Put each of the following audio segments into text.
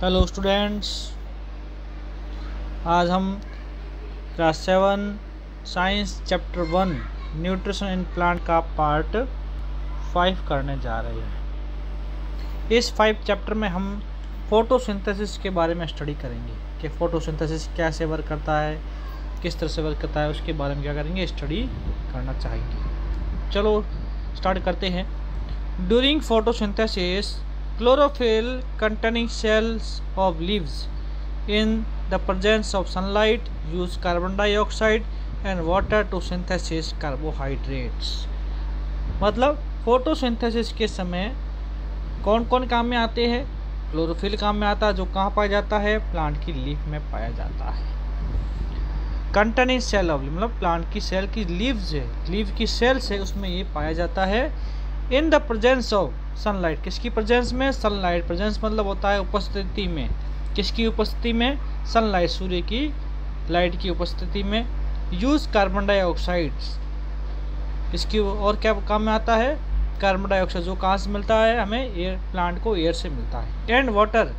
Hello students, आज हम class 7 science chapter 1 nutrition in plant का पार्ट 5 करने जा रहे हैं। इस 5 चैप्टर में हम फोटोसिंथेसिस के बारे में स्टडी करेंगे कि फोटोसिंथेसिस कैसे वर्क करता है, किस तरह से वर्क करता है, उसके बारे में क्या करेंगे, स्टडी करना चाहेंगे। चलो स्टार्ट करते हैं। During photosynthesis chlorophyll containing cells of leaves in the presence of sunlight use carbon dioxide and water to synthesize carbohydrates। मतलब फोटोसिंथेसिस के समय कौन कौन काम में आते हैं? क्लोरोफिल काम में आता है, जो कहाँ पाया जाता है? प्लांट की लीफ में पाया जाता है। कंटेनिंग सेल ऑफ, मतलब प्लांट की सेल की लीव्स है, लीव की सेल्स है, उसमें ये पाया जाता है। In the presence of sunlight, किसकी प्रेजेंस में? सनलाइट। प्रेजेंस मतलब होता है उपस्थिति में। किसकी उपस्थिति में? सनलाइट, सूर्य की लाइट की उपस्थिति में। यूज कार्बन डाइऑक्साइड्स, इसकी और क्या काम में आता है? कार्बन डाइऑक्साइड, जो कहाँ से मिलता है हमें? एयर, प्लांट को एयर से मिलता है। एंड वाटर,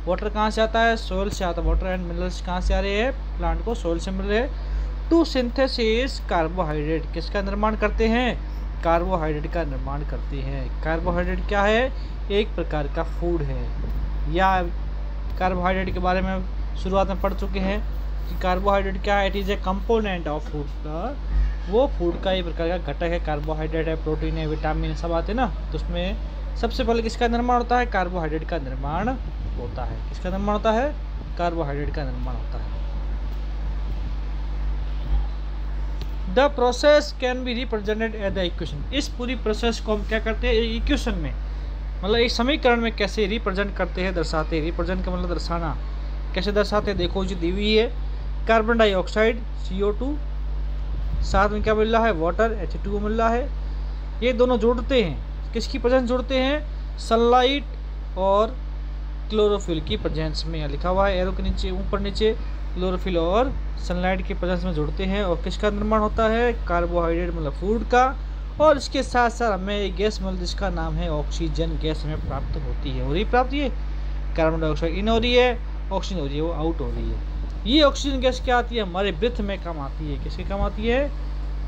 वाटर कहाँ से आता है? सोइल से आता है। वाटर एंड मिनरल्स कहाँ से आ रहे हैं? प्लांट को सोइल से मिल रहे हैं। टू सिंथेसिस कार्बोहाइड्रेट, किसका निर्माण करते हैं? कार्बोहाइड्रेट का निर्माण करते हैं। कार्बोहाइड्रेट क्या है? एक प्रकार का फूड है। या कार्बोहाइड्रेट के बारे में शुरुआत में पढ़ चुके हैं कि कार्बोहाइड्रेट क्या है? It is a component of food का, वो फूड का एक प्रकार का घटक है। कार्बोहाइड्रेट है, प्रोटीन है, विटामिन सब आते हैं ना, तो उसमें सबसे पहले किसका निर्माण होता है? कार्बोहाइड्रेट का निर्माण होता है। किसका निर्माण होता है? कार्बोहाइड्रेट का निर्माण होता है। The process can be represented as the equation, इस पूरी प्रोसेस को हम क्या करते हैं? इक्वेशन में, मतलब एक समीकरण में कैसे रिप्रेजेंट करते हैं, दर्शाते हैं। रिप्रेजेंट का मतलब दर्शाना। कैसे दर्शाते हैं? देखो, जो दी हुई है कार्बन डाइऑक्साइड CO2, साथ में क्या मिल रहा है? वाटर H2O मिल रहा है। ये दोनों जोड़ते हैं, किसकी प्रेजेंस जोड़ते हैं? सनलाइट और क्लोरोफिल की प्रेजेंस में। लिखा हुआ है एरो के नीचे, ऊपर नीचे, क्लोरोफिल और सनलाइट के प्रेजेंस में जुड़ते हैं। और किसका निर्माण होता है? कार्बोहाइड्रेट मतलब फूड का। और इसके साथ साथ हमें एक गैस मिल, जिसका नाम है ऑक्सीजन गैस, हमें प्राप्त होती है। और ये प्राप्त, ये कार्बन डाइऑक्साइड इन हो रही है, ऑक्सीजन हो रही है, वो आउट हो रही है। ये ऑक्सीजन गैस क्या आती है? हमारे ब्रीथ में काम आती है। किसके काम आती है?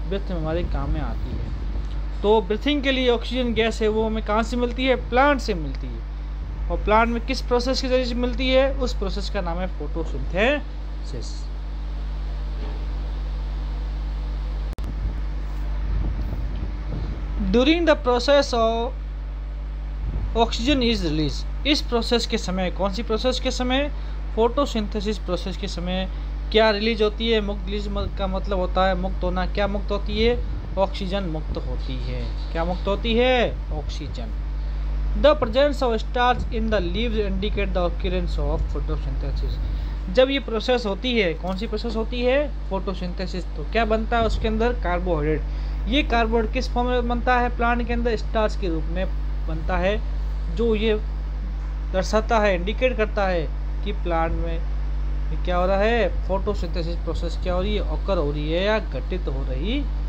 ब्रीथ में हमारे काम में आती है। तो ब्रीथिंग के लिए ऑक्सीजन गैस है, वो हमें कहाँ से मिलती है? प्लांट से मिलती है। और प्लांट में किस प्रोसेस के जरिए मिलती है? उस प्रोसेस का नाम है photosynthesis. During the process of oxygen is release, इस प्रोसेस के समय, कौन सी प्रोसेस के समय? फोटोसिंथेसिस प्रोसेस के समय क्या रिलीज होती है? मुक्त। रिलीज का मतलब होता है मुक्त होना। क्या मुक्त होती है? ऑक्सीजन मुक्त होती है। क्या मुक्त होती है? Oxygen. The presence of starch in the leaves indicate the occurrence of photosynthesis, जब ये प्रोसेस होती है, कौन सी प्रोसेस होती है? फोटोसिंथेसिस, तो क्या बनता है उसके अंदर? कार्बोहाइड्रेट। ये कार्बोहाइड्रेट किस फॉर्म में बनता है? प्लांट के अंदर स्टार्च के रूप में बनता है, जो ये दर्शाता है, इंडिकेट करता है कि प्लांट में क्या हो रहा है? फोटोसिंथेसिस प्रोसेस क्या हो रही है? ऑकर हो रही है या घटित हो रही है।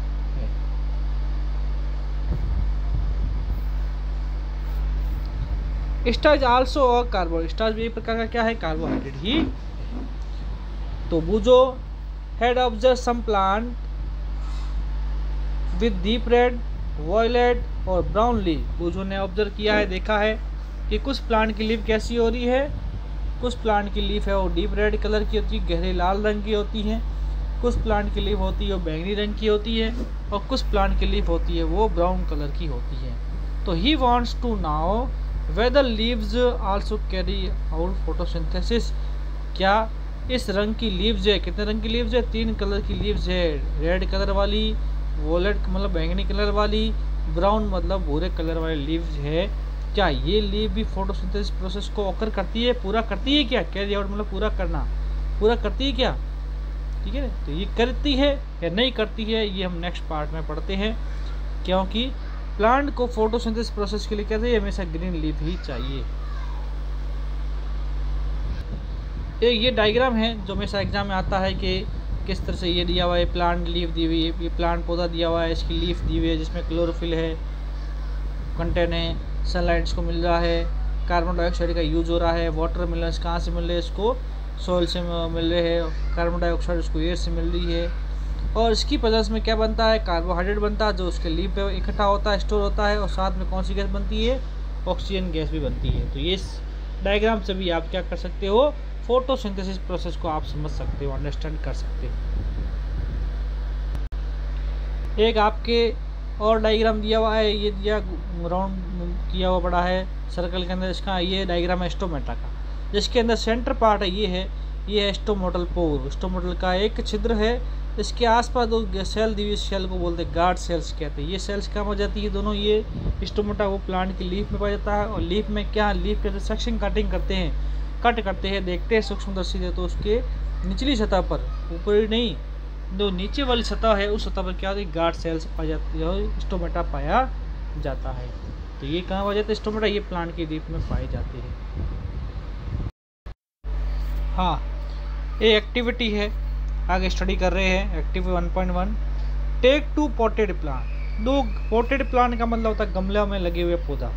स्टार्च आल्सो और कार्बोहाइड्रेट, स्टार्च भी एक प्रकार का क्या है? कार्बोहाइड्रेट ही। तो Boojho had observe some plant with deep red, violet और ब्राउन लीफ। बूझो ने ऑब्जर्व किया है, देखा है कि कुछ प्लांट की लीफ कैसी हो रही है? कुछ प्लांट की लीफ है वो डीप रेड कलर की होती है, गहरे लाल रंग की होती है। कुछ प्लांट की लीफ होती है वो बैंगनी रंग की होती है। और कुछ प्लांट की लीफ होती है वो ब्राउन कलर की होती है। तो he wants to know whether leaves also carry out photosynthesis, क्या इस रंग की लीव्स है? कितने रंग की लीव्स है? 3 कलर की लीव्स है। रेड कलर वाली, वॉलेट मतलब बैंगनी कलर वाली, ब्राउन मतलब भूरे कलर वाली लीव्स है। क्या ये लीव भी फोटोसिंथेसिस प्रोसेस को ऑकर करती है, पूरा करती है? क्या कैरी आउट मतलब पूरा करना, पूरा करती है क्या? ठीक है, तो ये करती है या नहीं करती है, ये हम नेक्स्ट पार्ट में पढ़ते हैं। क्योंकि प्लांट को फोटोसिंथेसिस प्रोसेस के लिए क्या चाहिए? हमेशा ग्रीन लीफ ही चाहिए। ये डायग्राम है जो हमेशा एग्जाम में आता है कि किस तरह से ये दिया हुआ है, प्लांट लीफ दी हुई है, ये प्लांट पौधा दिया हुआ है, इसकी लीफ दी हुई है जिसमें क्लोरोफिल है, कंटेन है, सनलाइट को मिल रहा है, कार्बन डाइऑक्साइड का यूज हो रहा है। वाटर मिनरल्स कहाँ से मिल रहे हैं इसको, सोइल से मिल रहे हैं। कार्बन डाइऑक्साइड उसको एयर से मिल रही है। और इसकी प्रेजेंस में क्या बनता है, कार्बोहाइड्रेट बनता है जो उसके लीफ पे इकट्ठा होता है, स्टोर होता है। और साथ में कौन सी गैस बनती है, ऑक्सीजन गैस भी बनती है। तो ये डायग्राम से भी आप क्या कर सकते हो, फोटोसिंथेसिस प्रोसेस को आप समझ सकते हो, अंडरस्टैंड कर सकते हो। एक आपके और डायग्राम दिया हुआ है, ये दिया राउंड किया हुआ पड़ा है सर्कल के अंदर। इसका ये डायग्राम है स्टोमेटा का, जिसके अंदर सेंटर पार्ट है ये है स्टोमोटल पोर। स्टोमोटल का एक छिद्र है, इसके आसपास दो सेल दी हुई सेल को बोलते हैं गार्ड सेल्स कहते हैं। ये सेल्स कहाँ हो जाती है दोनों, ये स्टोमेटा वो प्लांट की लीफ में पाया जाता है। और लीफ में क्या, लीफ के सेक्शन कटिंग करते हैं, कट करते हैं, देखते हैं सूक्ष्मदर्शी से, तो उसके निचली सतह पर, ऊपरी नहीं, जो नीचे वाली सतह है उस सतह पर क्या होती है, गार्ड सेल्स पाई जाती है, स्टोमेटा पाया जाता है। तो ये कहाँ पाया जाता है स्टोमेटा, ये प्लांट की लीफ में पाए जाते हैं। हाँ, ये एक्टिविटी है, आगे स्टडी कर रहे हैं। Activity 1.1, take 2 potted plant. 2 potted plant का मतलब होता है गमले में लगे हुए पौधा।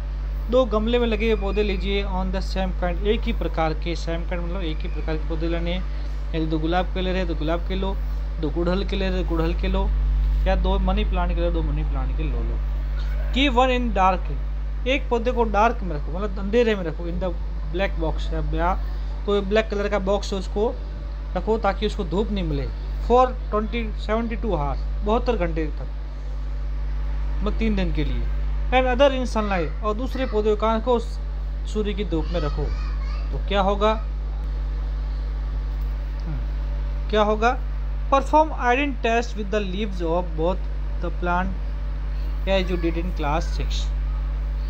2 गमले में लगे हुए पौधे लीजिए ऑन द सेम काइंड, एक ही प्रकार के, सेम काइंड मतलब एक ही प्रकार के पौधे लेने हैं। यदि 2 गुलाब के ले रहे हैं तो गुलाब के लो, 2 गुड़हल के ले रहे हैं गुड़हल के लो, या 2 मनी प्लांट के ले 2 मनी प्लांट के लो। की 1 इन डार्क, एक पौधे को डार्क में रखो, मतलब अंधेरे में रखो, इन द ब्लैक बॉक्स, या कोई ब्लैक कलर का बॉक्स है उसको रखो ताकि उसको धूप नहीं मिले। फॉर 72 आवर्स, 72 घंटे तक, मतलब 3 दिन के लिए। एंड अदर इन सनलाइट, और दूसरे पौधे को सूर्य की धूप में रखो। तो क्या होगा, perform iodine test with the leaves of both the plant as you did in class 6।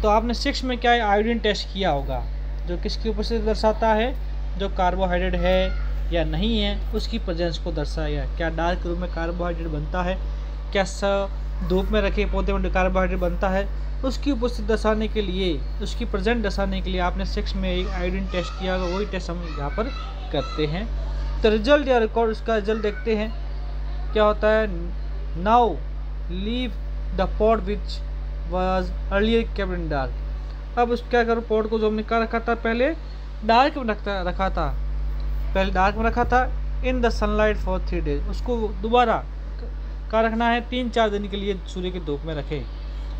तो आपने 6 में क्या आयोडीन टेस्ट किया होगा, जो किसकी उपस्थिति दर्शाता है, जो कार्बोहाइड्रेट है या नहीं है उसकी प्रेजेंस को दर्शाया। क्या डार्क रूम में कार्बोहाइड्रेट बनता है, क्या धूप में रखे पौधे में कार्बोहाइड्रेट बनता है, उसकी उपस्थिति दर्शाने के लिए, उसकी प्रेजेंट दर्शाने के लिए आपने 6 में एक आयोडीन टेस्ट किया होगा। वही टेस्ट हम यहाँ पर करते हैं। तो रिजल्ट या रिकॉर्ड, उसका रिजल्ट देखते हैं क्या होता है। Now leave the pot which was earlier kept in dark. अब उस क्या करो, पॉट को जो हमने क्या रखा था, पहले डार्क में रखा था, पहले डार्क में रखा था, in the sunlight for 3 days, उसको दोबारा क्या रखना है, 3-4 दिन के लिए सूर्य की धूप में रखे।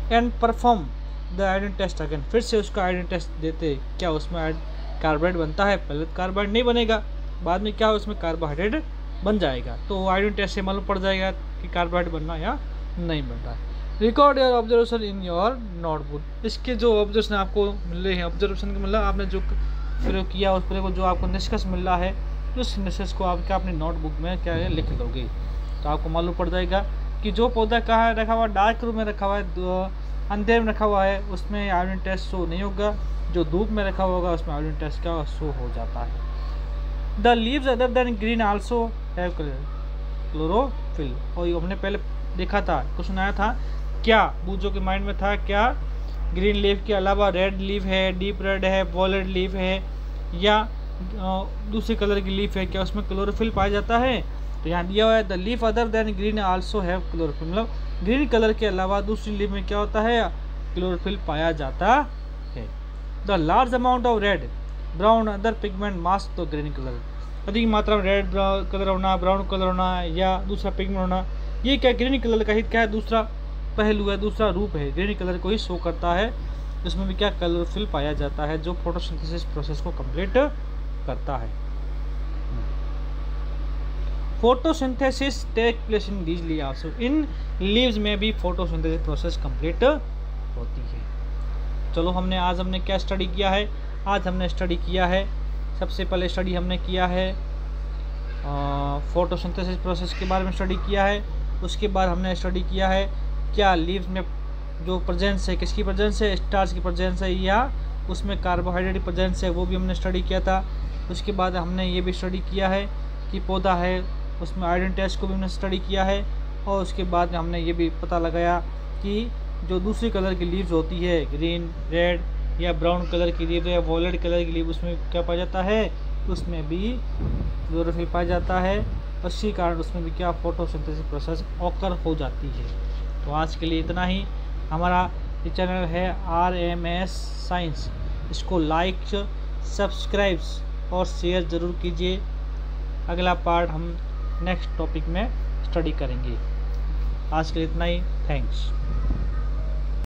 And perform the iodine test again, फिर से उसका आयोडीन टेस्ट देते, क्या उसमें कार्बोहाइड्रेट बनता है। पहले कार्बोहाइड्रेट नहीं बनेगा, बाद में क्या उसमें कार्बोहाइड्रेट बन जाएगा। तो आयोडीन टेस्ट से मालूम पड़ जाएगा कि कार्बोहाइड्रेट बनना या नहीं बन रहा है। Record your observation in your notebook. इसके जो ऑब्जर्वेशन आपको मिल रहे हैं, ऑब्जर्वेशन का मतलब आपने जो प्रयोग किया उस प्रयोग को जो आपको निष्कर्ष मिल रहा है, उस निष्कर्ष को आप क्या अपने नोटबुक में क्या है लिख लोगे। तो आपको मालूम पड़ जाएगा कि जो पौधा कहाँ रखा हुआ, डार्क रूम में रखा हुआ है, अंधेरे में रखा हुआ है, उसमें आयोडीन टेस्ट शो नहीं होगा। जो धूप में रखा होगा उसमें आयोडीन टेस्ट का शो हो जाता है। The leaves other than green also have chlorophyll. और हमने पहले देखा था, क्वेश्चन आया था, क्या बूझो के माइंड में था, क्या ग्रीन लीफ के अलावा रेड लीफ है, डीप रेड है, वॉयलेट लीफ है, या दूसरी कलर की लीफ है, क्या उसमें क्लोरोफिल पाया जाता है। तो यहाँ दिया हुआ है the leaf other than green also have chlorophyll, मतलब ग्रीन कलर के अलावा दूसरी लीफ में क्या होता है, क्लोरोफिल पाया जाता है। The large amount of red brown other pigment mask तो ग्रीन कलर, अधिक मात्रा में रेड कलर होना, ब्राउन कलर होना या दूसरा पिगमेंट होना, ये क्या ग्रीन कलर का ही क्या है, दूसरा पहलू है, दूसरा रूप है, ग्रीन कलर को ही शो करता है। इसमें भी क्या क्लोरोफिल पाया जाता है जो फोटोसिंथेसिस प्रोसेस को कंप्लीट करता है। Photosynthesis take place in these leaves also, इन लीव्स में भी फोटोसिंथेसिस प्रोसेस कंप्लीट होती है। चलो आज हमने क्या स्टडी किया है, आज हमने स्टडी किया है, सबसे पहले स्टडी हमने किया है फोटोसिंथेसिस प्रोसेस के बारे में स्टडी किया है। उसके बाद हमने स्टडी किया है क्या लीव्स में जो प्रेजेंस है, किसकी प्रेजेंस है, स्टार्च की प्रेजेंस है या उसमें कार्बोहाइड्रेट की प्रेजेंस है, वो भी हमने स्टडी किया था। उसके बाद हमने ये भी स्टडी किया है कि पौधा है उसमें आयोडीन टेस्ट को भी हमने स्टडी किया है। और उसके बाद हमने ये भी पता लगाया कि जो दूसरी कलर की लीव्स होती है, ग्रीन, रेड या ब्राउन कलर की लीव या वॉयलेट कलर की लीव, उसमें क्या पाया जाता है, उसमें भी क्लोरोफिल पाया जाता है। इसी कारण उसमें भी क्या फोटोसिंथेसिस प्रोसेस ऑकर हो जाती है। तो आज के लिए इतना ही। हमारा ये चैनल है RMS साइंस, इसको लाइक, सब्सक्राइब और शेयर ज़रूर कीजिए। अगला पार्ट हम नेक्स्ट टॉपिक में स्टडी करेंगे। आज के लिए इतना ही। थैंक्स।